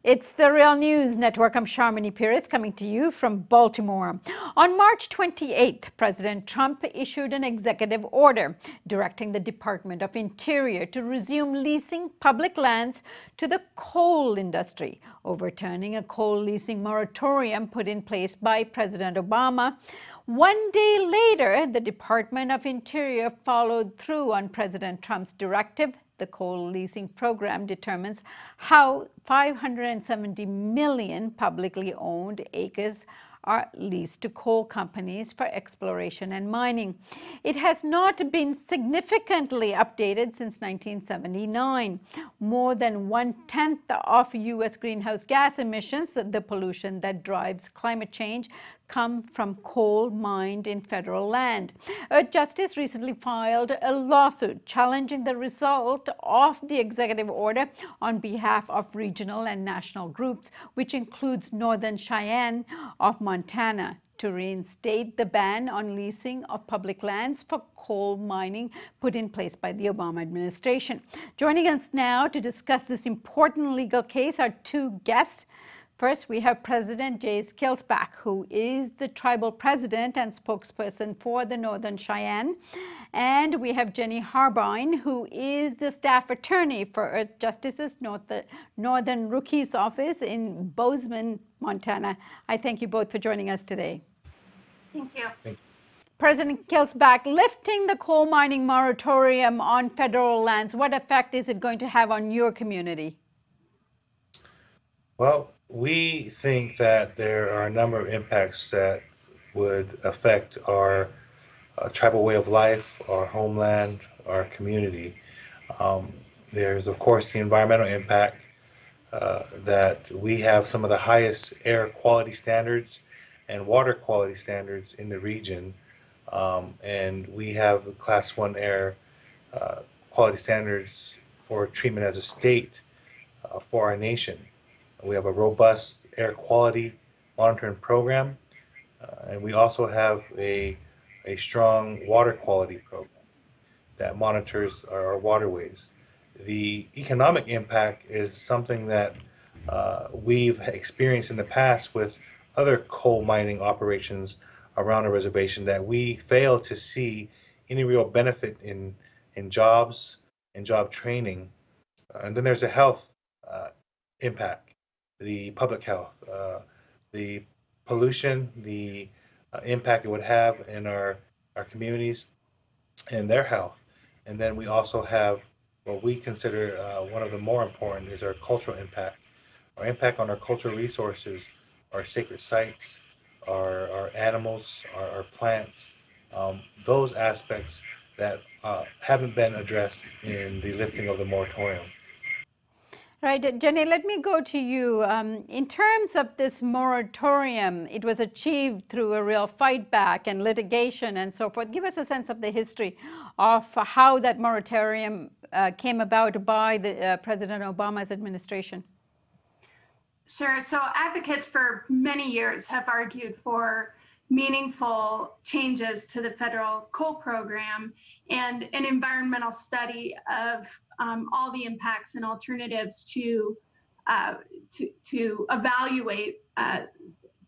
It's the Real News Network. I'm Sharmini Pires coming to you from Baltimore. On March 28th, President Trump issued an executive order directing the Department of Interior to resume leasing public lands to the coal industry, overturning a coal leasing moratorium put in place by President Obama. One day later, the Department of Interior followed through on President Trump's directive. The coal leasing program determines how 570 million publicly owned acres are leased to coal companies for exploration and mining. It has not been significantly updated since 1979. More than 1/10 of U.S. greenhouse gas emissions, the pollution that drives climate change, come from coal mined in federal land. A justice recently filed a lawsuit challenging the result of the executive order on behalf of regional and national groups, which includes Northern Cheyenne of Montana, to reinstate the ban on leasing of public lands for coal mining put in place by the Obama administration. Joining us now to discuss this important legal case are two guests. First, we have President Jace Killsback, who is the tribal president and spokesperson for the Northern Cheyenne. And we have Jenny Harbine, who is the staff attorney for Earth Justice's Northern Rookie's office in Bozeman, Montana. I thank you both for joining us today. Thank you. Thank you. President Killsback, lifting the coal mining moratorium on federal lands, what effect is it going to have on your community? Well, we think that there are a number of impacts that would affect our tribal way of life, our homeland, our community. There's, of course, the environmental impact that we have some of the highest air quality standards and water quality standards in the region. And we have Class 1 air quality standards for treatment as a state for our nation. We have a robust air quality monitoring program, and we also have a strong water quality program that monitors our waterways. The economic impact is something that we've experienced in the past with other coal mining operations around a reservation, that we fail to see any real benefit in jobs and job training. And then there's the health impact. The public health, the pollution, the impact it would have in our communities and their health. And then we also have what we consider one of the more important is our cultural impact. Our impact on our cultural resources, our sacred sites, our animals, our plants, those aspects that haven't been addressed in the lifting of the moratorium. Right, Jenny, let me go to you. In terms of this moratorium, it was achieved through a real fight back and litigation and so forth. Give us a sense of the history of how that moratorium came about by the President Obama's administration. Sure. So advocates for many years have argued for meaningful changes to the federal coal program and an environmental study of all the impacts and alternatives to evaluate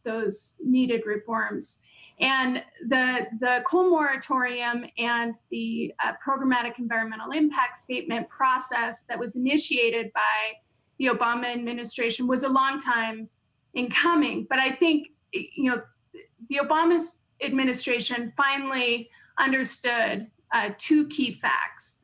those needed reforms. And the coal moratorium and the programmatic environmental impact statement process that was initiated by the Obama administration was a long time in coming. But I think, the Obama administration finally understood two key facts.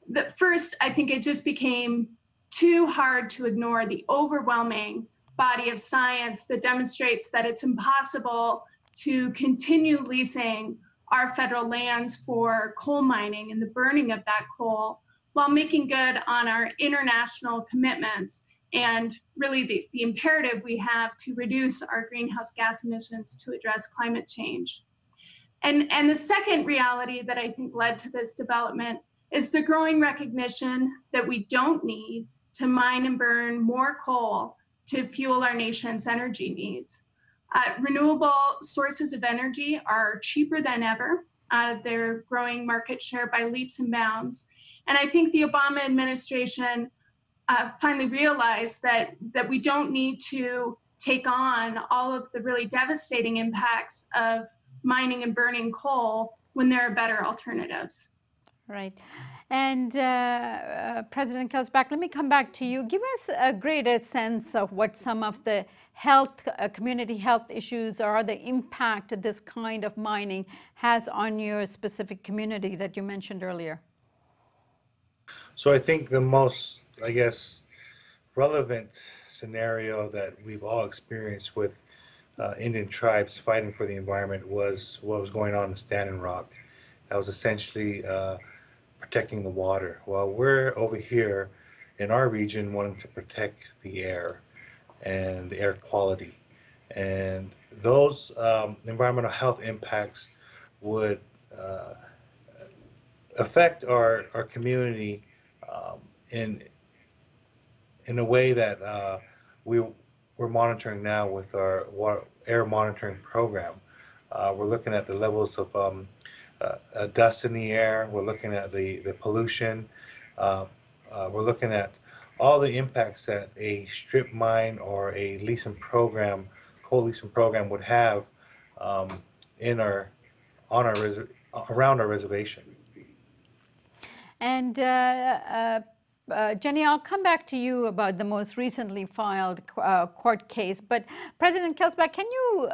The first, I think it just became too hard to ignore the overwhelming body of science that demonstrates that it's impossible to continue leasing our federal lands for coal mining and the burning of that coal while making good on our international commitments and really the imperative we have to reduce our greenhouse gas emissions to address climate change. And the second reality that I think led to this development is the growing recognition that we don't need to mine and burn more coal to fuel our nation's energy needs. Renewable sources of energy are cheaper than ever. They're growing market share by leaps and bounds. And I think the Obama administration finally realized that we don't need to take on all of the really devastating impacts of mining and burning coal when there are better alternatives. Right. And President Killsback, let me come back to you. Give us a greater sense of what some of the health, community health issues are, the impact this kind of mining has on your specific community that you mentioned earlier. So I think the most, I guess, relevant scenario that we've all experienced with Indian tribes fighting for the environment was what was going on in Standing Rock. That was essentially protecting the water, while we're over here in our region wanting to protect the air and the air quality. And those environmental health impacts would affect our community in a way that we're monitoring now with our air monitoring program. We're looking at the levels of dust in the air. We're looking at the pollution. We're looking at all the impacts that a strip mine or a leasing program, coal leasing program would have in around our reservation. And Jenny, I'll come back to you about the most recently filed court case. But President Killsback, can you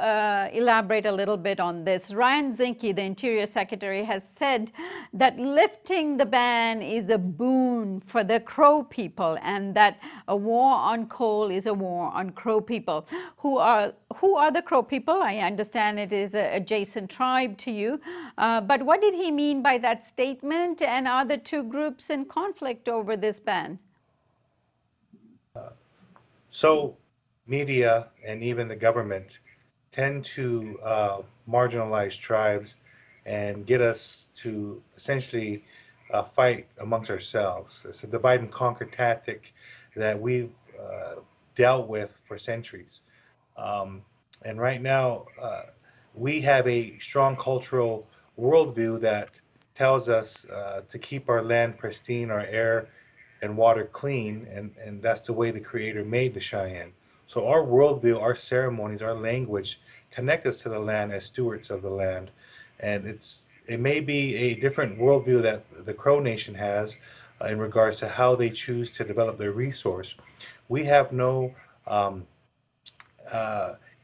elaborate a little bit on this? Ryan Zinke, the Interior Secretary, has said that lifting the ban is a boon for the Crow people, and that a war on coal is a war on Crow people. Who are the Crow people? I understand it is an adjacent tribe to you. But what did he mean by that statement? And are the two groups in conflict over this ban? So media and even the government tend to marginalize tribes and get us to essentially fight amongst ourselves. It's a divide and conquer tactic that we've dealt with for centuries. And right now, we have a strong cultural worldview that tells us to keep our land pristine, our air and water clean, and that's the way the Creator made the Cheyenne. So our worldview, our ceremonies, our language connect us to the land as stewards of the land. And it may be a different worldview that the Crow Nation has in regards to how they choose to develop their resource. We have no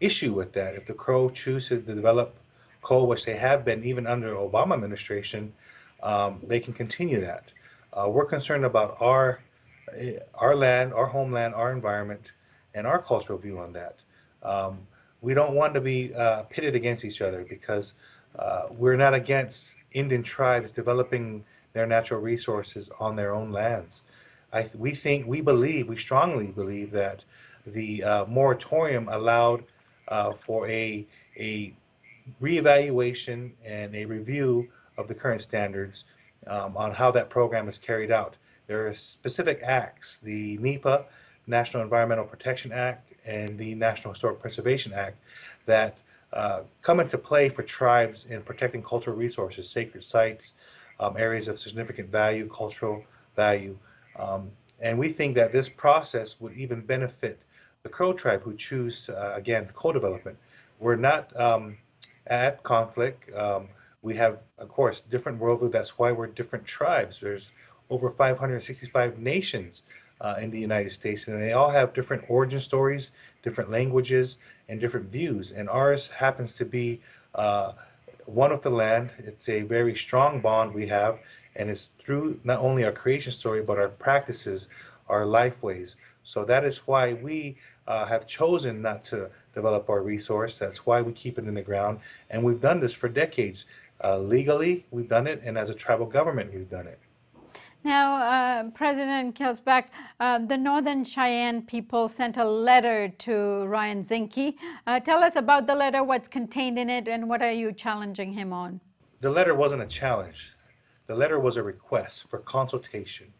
issue with that. If the Crow choose to develop coal, which they have been even under Obama administration, they can continue that. We're concerned about our land, our homeland, our environment, and our cultural view on that. We don't want to be pitted against each other, because we're not against Indian tribes developing their natural resources on their own lands. We strongly believe that the moratorium allowed for a reevaluation and a review of the current standards on how that program is carried out. There are specific acts, the NEPA, National Environmental Protection Act, and the National Historic Preservation Act, that come into play for tribes in protecting cultural resources, sacred sites, areas of significant value, cultural value. And we think that this process would even benefit the Crow tribe who choose, again, co-development. We're not at conflict. We have, of course, different worldviews. That's why we're different tribes. There's over 565 nations in the United States, and they all have different origin stories, different languages, and different views. And ours happens to be one with the land. It's a very strong bond we have, and it's through not only our creation story, but our practices, our life ways. So that is why we have chosen not to develop our resource. That's why we keep it in the ground. And we've done this for decades. Legally, we've done it, and as a tribal government, we've done it. Now, President Killsback, the Northern Cheyenne people sent a letter to Ryan Zinke. Tell us about the letter, what's contained in it, and what are you challenging him on? The letter wasn't a challenge. The letter was a request for consultation.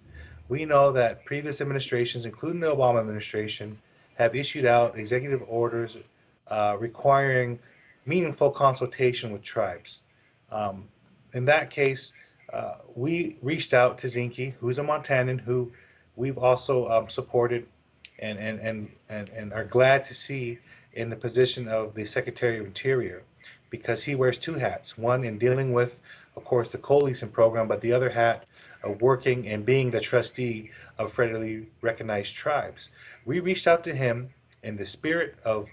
We know that previous administrations, including the Obama administration, have issued out executive orders requiring meaningful consultation with tribes. In that case, we reached out to Zinke, who's a Montanan, who we've also supported and are glad to see in the position of the Secretary of Interior, because he wears two hats. One in dealing with, of course, the coal leasing program, but the other hat of working and being the trustee of federally recognized tribes. We reached out to him in the spirit of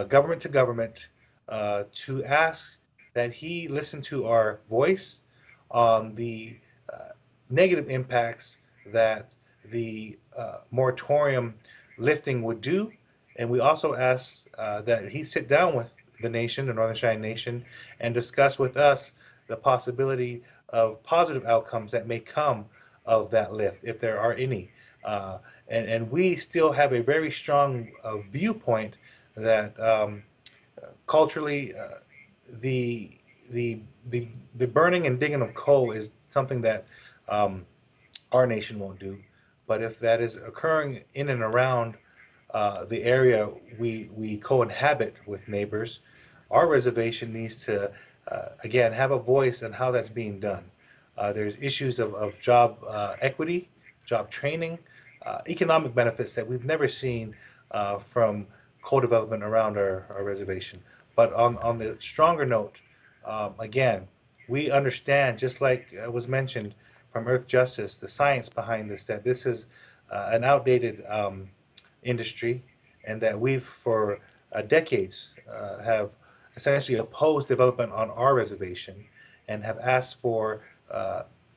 government to government to ask that he listen to our voice on the negative impacts that the moratorium lifting would do. And we also asked that he sit down with the nation, the Northern Cheyenne Nation, and discuss with us the possibility of positive outcomes that may come of that lift, if there are any. And we still have a very strong viewpoint that culturally, the the burning and digging of coal is something that our nation won't do. But if that is occurring in and around the area we co-inhabit with neighbors, our reservation needs to again have a voice in how that's being done. There's issues of job equity, job training, economic benefits that we've never seen from coal development around our reservation. But on the stronger note, again, we understand, just like was mentioned from Earth Justice, the science behind this, that this is an outdated industry, and that we've for decades have essentially opposed development on our reservation and have asked for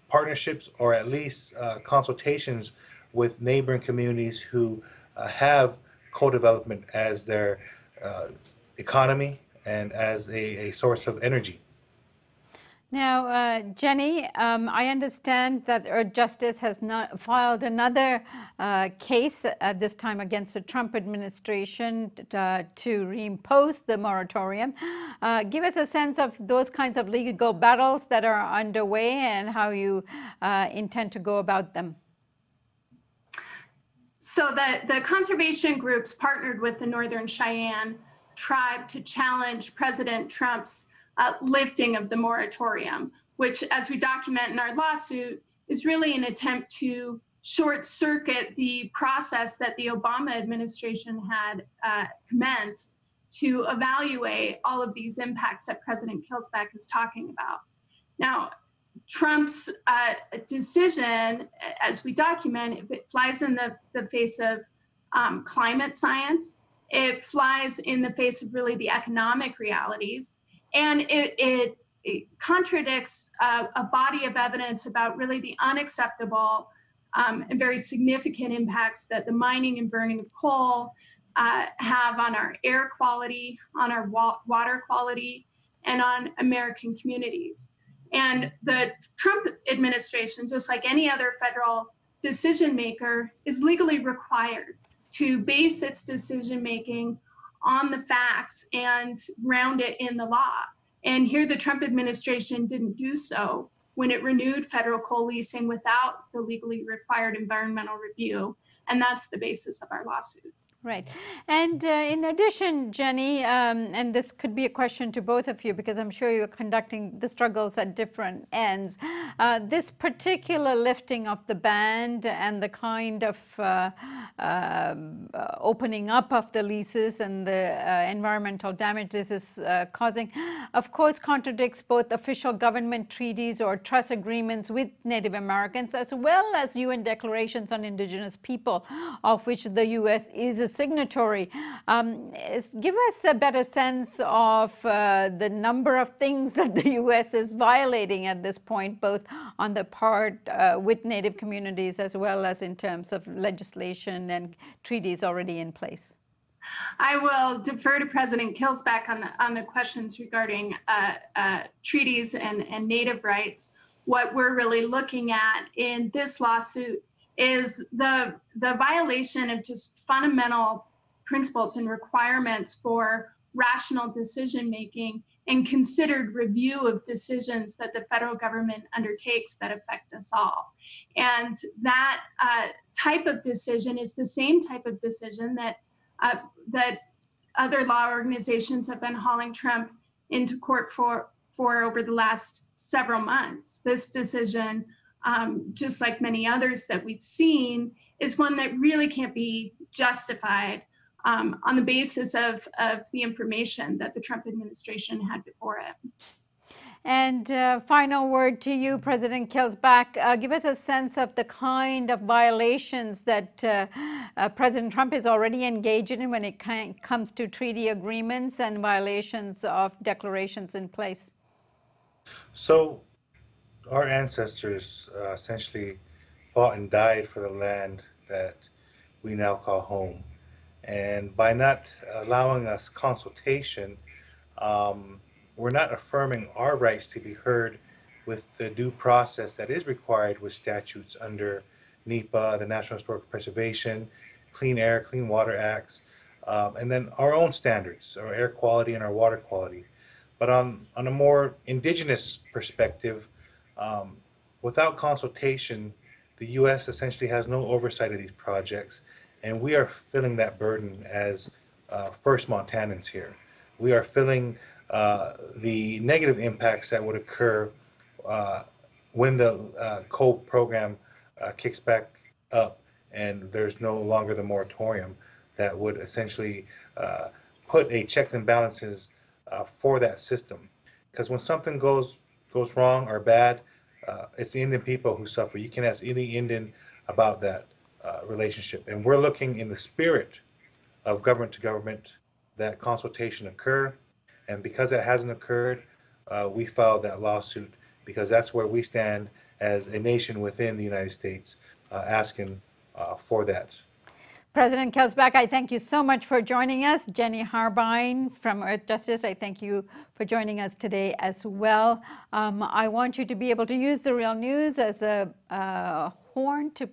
partnerships or at least consultations with neighboring communities who have coal development as their economy and as a source of energy. Now, Jenny, I understand that Earth Justice has not filed another case, this time against the Trump administration to reimpose the moratorium. Give us a sense of those kinds of legal battles that are underway and how you intend to go about them. So the conservation groups partnered with the Northern Cheyenne Tribe to challenge President Trump's lifting of the moratorium, which, as we document in our lawsuit, is really an attempt to short circuit the process that the Obama administration had commenced to evaluate all of these impacts that President Killsback is talking about. Now, Trump's decision, as we document, if it flies in the face of climate science, it flies in the face of really the economic realities, and it contradicts a body of evidence about really the unacceptable and very significant impacts that the mining and burning of coal have on our air quality, on our water quality, and on American communities. And the Trump administration, just like any other federal decision maker, is legally required to base its decision making on the facts and ground it in the law. And here the Trump administration didn't do so when it renewed federal coal leasing without the legally required environmental review. And that's the basis of our lawsuit. Right. And in addition, Jenny, and this could be a question to both of you because I'm sure you're conducting the struggles at different ends. This particular lifting of the ban and the kind of opening up of the leases and the environmental damage this is causing, of course, contradicts both official government treaties or trust agreements with Native Americans, as well as UN declarations on Indigenous people, of which the U.S. is a signatory. Give us a better sense of the number of things that the U.S. is violating at this point, both on the part with Native communities as well as in terms of legislation and treaties already in place. I will defer to President Killsback on the questions regarding treaties and Native rights. What we're really looking at in this lawsuit is the violation of just fundamental principles and requirements for rational decision making and considered review of decisions that the federal government undertakes that affect us all. And that type of decision is the same type of decision that other law organizations have been hauling Trump into court for over the last several months. This decision just like many others that we've seen, is one that really can't be justified on the basis of the information that the Trump administration had before it. And final word to you, President Killsback. Give us a sense of the kind of violations that President Trump is already engaged in when it comes to treaty agreements and violations of declarations in place. So our ancestors essentially fought and died for the land that we now call home. And by not allowing us consultation, we're not affirming our rights to be heard with the due process that is required with statutes under NEPA, the National Historic Preservation, Clean Air, Clean Water Acts, and then our own standards, our air quality and our water quality. But on a more indigenous perspective, without consultation, the U.S. essentially has no oversight of these projects, and we are feeling that burden as first Montanans here. We are feeling the negative impacts that would occur when the coal program kicks back up and there's no longer the moratorium that would essentially put a checks and balances for that system. Because when something goes wrong or bad, it's the Indian people who suffer. You can ask any Indian about that relationship. And we're looking in the spirit of government to government that consultation occur. And because that hasn't occurred, we filed that lawsuit because that's where we stand as a nation within the United States asking for that. President Killsback, I thank you so much for joining us. Jenny Harbine from Earth Justice, I thank you for joining us today as well. I want you to be able to use The Real News as a horn to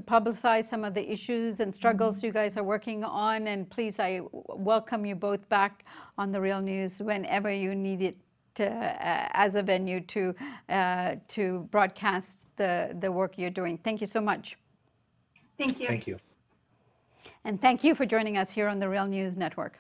publicize some of the issues and struggles you guys are working on. And please, I welcome you both back on The Real News whenever you need it as a venue to broadcast the work you're doing. Thank you so much. Thank you. Thank you. And thank you for joining us here on the Real News Network.